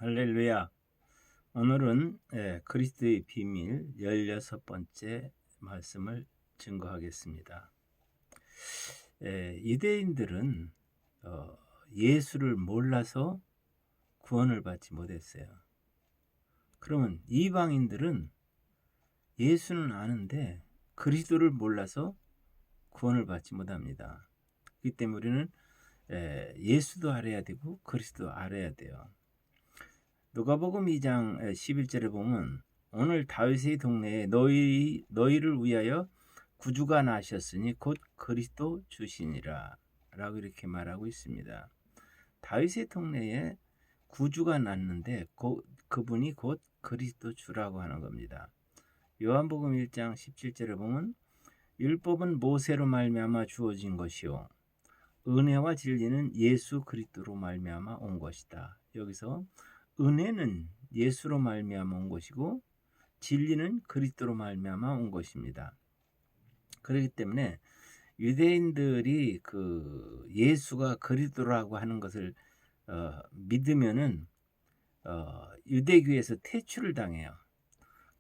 할렐루야. 오늘은 그리스도의 비밀 16번째 말씀을 증거하겠습니다. 유대인들은 예수를 몰라서 구원을 받지 못했어요. 그러면 이방인들은 예수는 아는데 그리스도를 몰라서 구원을 받지 못합니다. 그렇기 때문에 우리는 예수도 알아야 되고 그리스도 알아야 돼요. 누가복음 2장 11절에 보면 오늘 다윗의 동네에 너희를 위하여 구주가 나셨으니 곧 그리스도 주시니라 라고 이렇게 말하고 있습니다. 다윗의 동네에 구주가 났는데 그분이 곧 그리스도 주라고 하는 겁니다. 요한복음 1장 17절에 보면 율법은 모세로 말미암아 주어진 것이요 은혜와 진리는 예수 그리스도로 말미암아 온 것이다. 여기서 은혜는 예수로 말미암아 온 것이고 진리는 그리스도로 말미암아 온 것입니다. 그렇기 때문에 유대인들이 그 예수가 그리스도라고 하는 것을 믿으면은 유대교에서 퇴출을 당해요.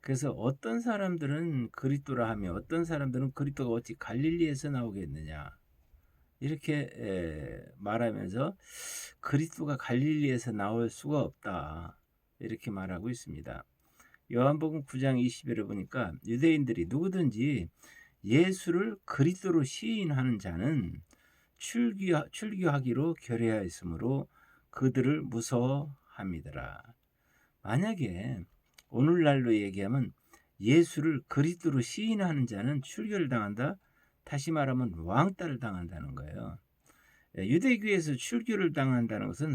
그래서 어떤 사람들은 그리스도라 하며 어떤 사람들은 그리스도가 어찌 갈릴리에서 나오겠느냐 이렇게 말하면서 그리스도가 갈릴리에서 나올 수가 없다 이렇게 말하고 있습니다. 요한복음 9장 20절에 보니까 유대인들이 누구든지 예수를 그리스도로 시인하는 자는 출교하기로 결의하였으므로 그들을 무서워합니다라. 만약에 오늘날로 얘기하면 예수를 그리스도로 시인하는 자는 출교를 당한다. 다시 말하면 왕따를 당한다는 거예요. 유대교에서 출교를 당한다는 것은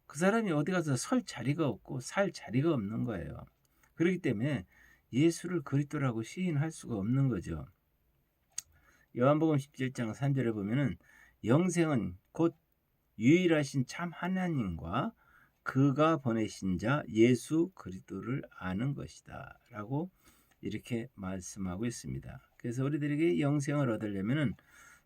그 사람이 어디 가서 설 자리가 없고 살 자리가 없는 거예요. 그렇기 때문에 예수를 그리스도라고 시인할 수가 없는 거죠. 요한복음 17장 3절에 보면은 영생은 곧 유일하신 참 하나님과 그가 보내신 자 예수 그리스도를 아는 것이다 라고 이렇게 말씀하고 있습니다. 그래서 우리들에게 영생을 얻으려면은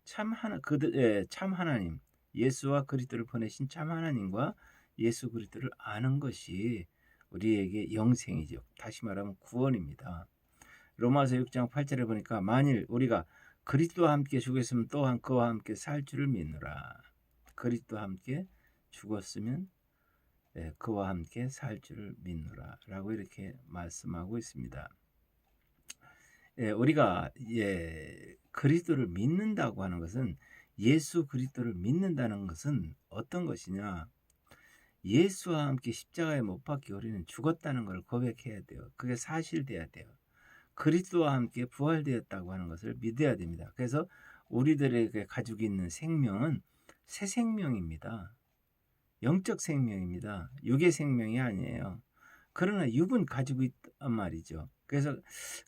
참 하나님 예수와 그리스도를 보내신 참 하나님과 예수 그리스도를 아는 것이 우리에게 영생이죠. 다시 말하면 구원입니다. 로마서 6장 8절에 보니까 만일 우리가 그리스도와 함께 죽었으면 또한 그와 함께 살 줄을 믿노라. 그리스도와 함께 죽었으면 그와 함께 살 줄을 믿노라 라고 이렇게 말씀하고 있습니다. 우리가 그리스도를 믿는다고 하는 것은 예수 그리스도를 믿는다는 것은 어떤 것이냐? 예수와 함께 십자가에 못 박혀 우리는 죽었다는 걸 고백해야 돼요. 그게 사실돼야 돼요. 그리스도와 함께 부활되었다고 하는 것을 믿어야 됩니다. 그래서 우리들에게 가지고 있는 생명은 새 생명입니다. 영적 생명입니다. 육의 생명이 아니에요. 그러나 육은 가지고 있단 말이죠. 그래서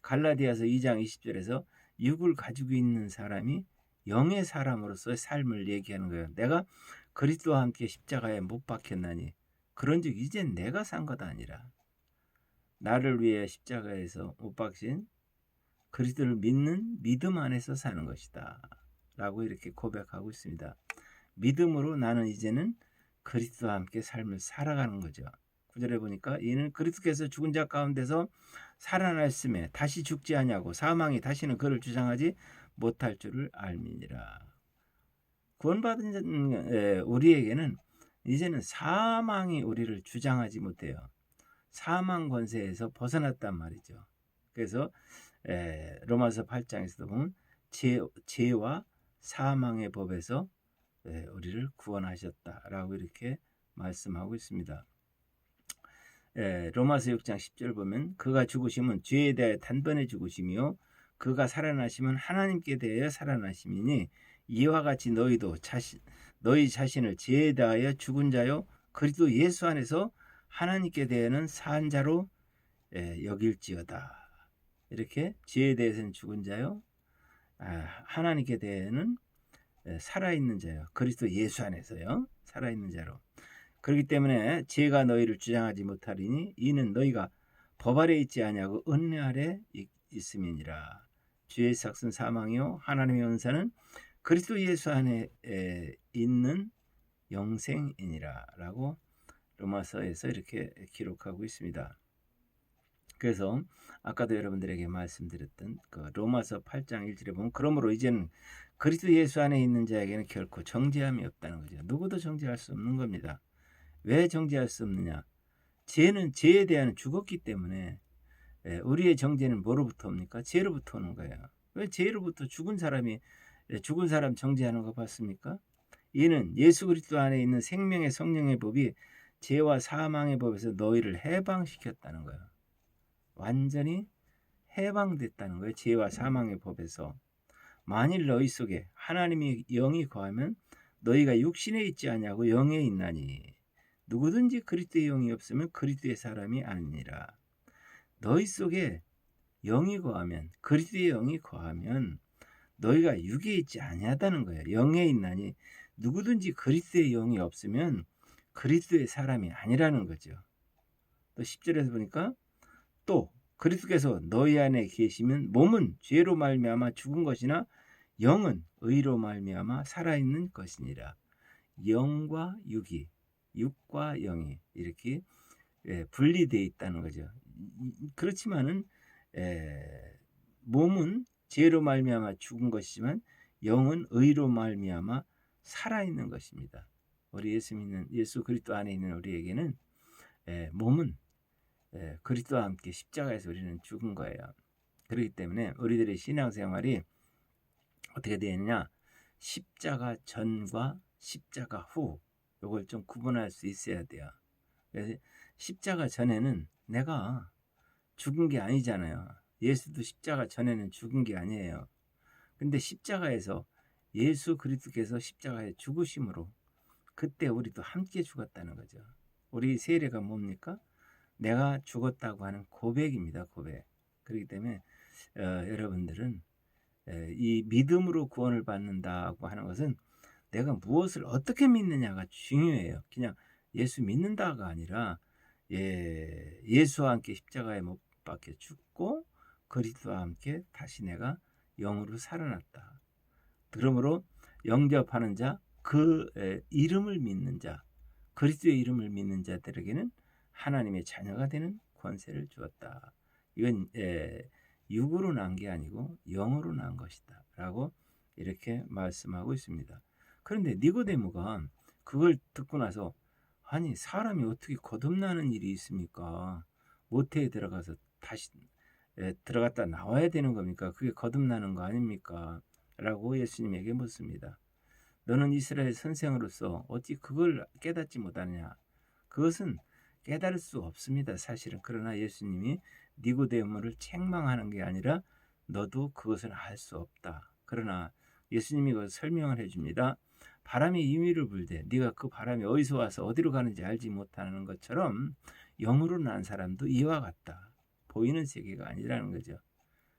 갈라디아서 2장 20절에서 육을 가지고 있는 사람이 영의 사람으로서의 삶을 얘기하는 거예요. 내가 그리스도와 함께 십자가에 못 박혔나니 그런즉 이젠 내가 산 것 아니라 나를 위해 십자가에서 못 박힌 그리스도를 믿는 믿음 안에서 사는 것이다 라고 이렇게 고백하고 있습니다. 믿음으로 나는 이제는 그리스도와 함께 삶을 살아가는 거죠. 9절에 보니까 이는 그리스도께서 죽은 자 가운데서 살아났음에 다시 죽지 아니하고 사망이 다시는 그를 주장하지 못할 줄을 알미니라. 구원받은 우리에게는 이제는 사망이 우리를 주장하지 못해요. 사망 권세에서 벗어났단 말이죠. 그래서 로마서 8장에서도 보면 죄와 사망의 법에서 우리를 구원하셨다라고 이렇게 말씀하고 있습니다. 로마서 6장 10절 보면 그가 죽으심은 죄에 대하여 단번에 죽으심이요 그가 살아나심은 하나님께 대하여 살아나심이니 이와 같이 너희도 너희 자신을 죄에 대하여 죽은 자요 그리스도 예수 안에서 하나님께 대하여는 산 자로 여길지어다. 이렇게 죄에 대해서는 죽은 자요 하나님께 대하여는 살아있는 자요 그리스도 예수 안에서요 살아있는 자로. 그렇기 때문에 죄가 너희를 주장하지 못하리니 이는 너희가 법 아래 있지 아니하고 은혜 아래 있음이니라. 죄의 삭은 사망이요 하나님의 은사는 그리스도 예수 안에 있는 영생이니라 라고 로마서에서 이렇게 기록하고 있습니다. 그래서 아까도 여러분들에게 말씀드렸던 그 로마서 8장 1절에 보면 그러므로 이제는 그리스도 예수 안에 있는 자에게는 결코 정죄함이 없다는 거죠. 누구도 정죄할 수 없는 겁니다. 왜 정죄할 수 없느냐? 죄는 죄에 대한 죽었기 때문에 우리의 정죄는 뭐로부터 옵니까? 죄로부터 오는 거예요. 왜 죄로부터 죽은 사람 정죄하는 거 봤습니까? 이는 예수 그리스도 안에 있는 생명의 성령의 법이 죄와 사망의 법에서 너희를 해방시켰다는 거예요. 완전히 해방됐다는 거예요. 죄와 사망의 법에서. 만일 너희 속에 하나님의 영이 거하면 너희가 육신에 있지 아니하고 영에 있나니 누구든지 그리스도의 영이 없으면 그리스도의 사람이 아니니라. 너희 속에 영이 거하면 그리스도의 영이 거하면 너희가 육에 있지 아니하다는 거예요. 영에 있나니 누구든지 그리스도의 영이 없으면 그리스도의 사람이 아니라는 거죠. 또 10절에서 보니까 또 그리스도께서 너희 안에 계시면 몸은 죄로 말미암아 죽은 것이나 영은 의로 말미암아 살아있는 것이니라. 영과 육이, 육과 영이 이렇게 분리되어 있다는 거죠. 그렇지만은 몸은 죄로 말미암아 죽은 것이지만 영은 의로 말미암아 살아있는 것입니다. 우리 예수 그리스도 안에 있는 우리에게는 몸은 그리스도와 함께 십자가에서 우리는 죽은 거예요. 그렇기 때문에 우리들의 신앙생활이 어떻게 되느냐? 십자가 전과 십자가 후 이걸 좀 구분할 수 있어야 돼요. 그래서 십자가 전에는 내가 죽은 게 아니잖아요. 예수도 십자가 전에는 죽은 게 아니에요. 근데 십자가에서 예수 그리스도께서 십자가에 죽으심으로 그때 우리도 함께 죽었다는 거죠. 우리 세례가 뭡니까? 내가 죽었다고 하는 고백입니다. 고백. 그렇기 때문에 여러분들은 이 믿음으로 구원을 받는다고 하는 것은 내가 무엇을 어떻게 믿느냐가 중요해요. 그냥 예수 믿는다가 아니라 예수와 함께 십자가에 못 박혀 죽고 그리스도와 함께 다시 내가 영으로 살아났다. 그러므로 영접하는 자, 그 이름을 믿는 자, 그리스도의 이름을 믿는 자들에게는 하나님의 자녀가 되는 권세를 주었다. 이건 육으로 난 게 아니고 영으로 난 것이다 라고 이렇게 말씀하고 있습니다. 그런데 니고데모가 그걸 듣고 나서 아니 사람이 어떻게 거듭나는 일이 있습니까? 모태에 들어가서 다시 들어갔다 나와야 되는 겁니까? 그게 거듭나는 거 아닙니까? 라고 예수님에게 묻습니다. 너는 이스라엘 선생으로서 어찌 그걸 깨닫지 못하느냐? 그것은 깨달을 수 없습니다. 사실은. 그러나 예수님이 니고데모를 책망하는 게 아니라 너도 그것을 알 수 없다. 그러나 예수님이 그걸 설명을 해줍니다. 바람이 임의를 불되 네가 그 바람이 어디서 와서 어디로 가는지 알지 못하는 것처럼 영으로 난 사람도 이와 같다. 보이는 세계가 아니라는 거죠.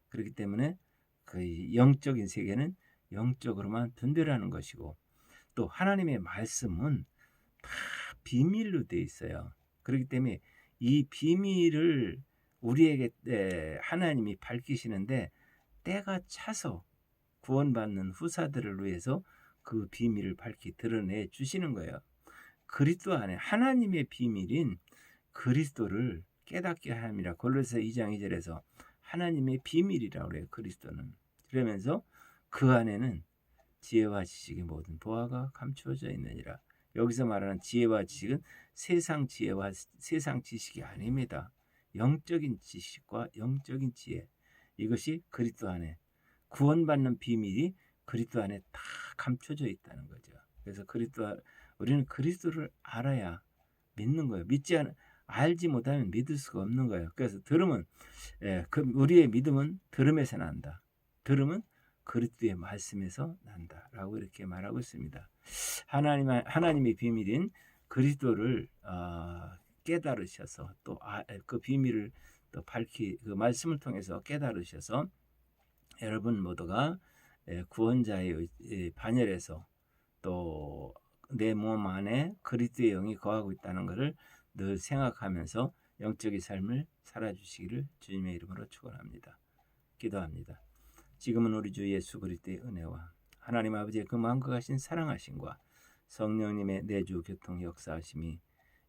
그렇기 때문에 그 영적인 세계는 영적으로만 분별하는 것이고 또 하나님의 말씀은 다 비밀로 돼 있어요. 그렇기 때문에 이 비밀을 우리에게 하나님이 밝히시는데 때가 차서 구원받는 후사들을 위해서 그 비밀을 밝히 드러내 주시는 거예요. 그리스도 안에 하나님의 비밀인 그리스도를 깨닫게 함이라. 골로새 2장 2절에서 하나님의 비밀이라고 그래요. 그리스도는. 그러면서 그 안에는 지혜와 지식의 모든 보화가 감추어져 있느니라. 여기서 말하는 지혜와 지식은 세상 지혜와 세상 지식이 아닙니다. 영적인 지식과 영적인 지혜. 이것이 그리스도 안에 구원받는 비밀이 그리스도 안에 다 감춰져 있다는 거죠. 그래서 우리는 그리스도를 알아야 믿는 거예요. 알지 못하면 믿을 수가 없는 거예요. 그래서 우리의 믿음은 들음에서 난다. 들음은 그리스도의 말씀에서 난다라고 이렇게 말하고 있습니다. 하나님의 비밀인 그리스도를 깨달으셔서 또 그 비밀을 또 그 말씀을 통해서 깨달으셔서 여러분 모두가 구원자의 반열에서 또 내 몸 안에 그리스도의 영이 거하고 있다는 것을 늘 생각하면서 영적인 삶을 살아주시기를 주님의 이름으로 축원합니다. 기도합니다. 지금은 우리 주 예수 그리스도의 은혜와 하나님 아버지의 그 마음과 같은 사랑하심과 성령님의 내주 교통 역사하심이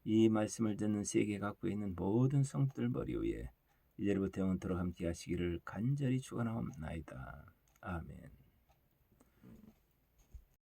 이 말씀을 듣는 세계 갖고 있는 모든 성도들 머리 위에 이제부터 영원토록 함께 하시기를 간절히 축원하옵나이다. 아멘.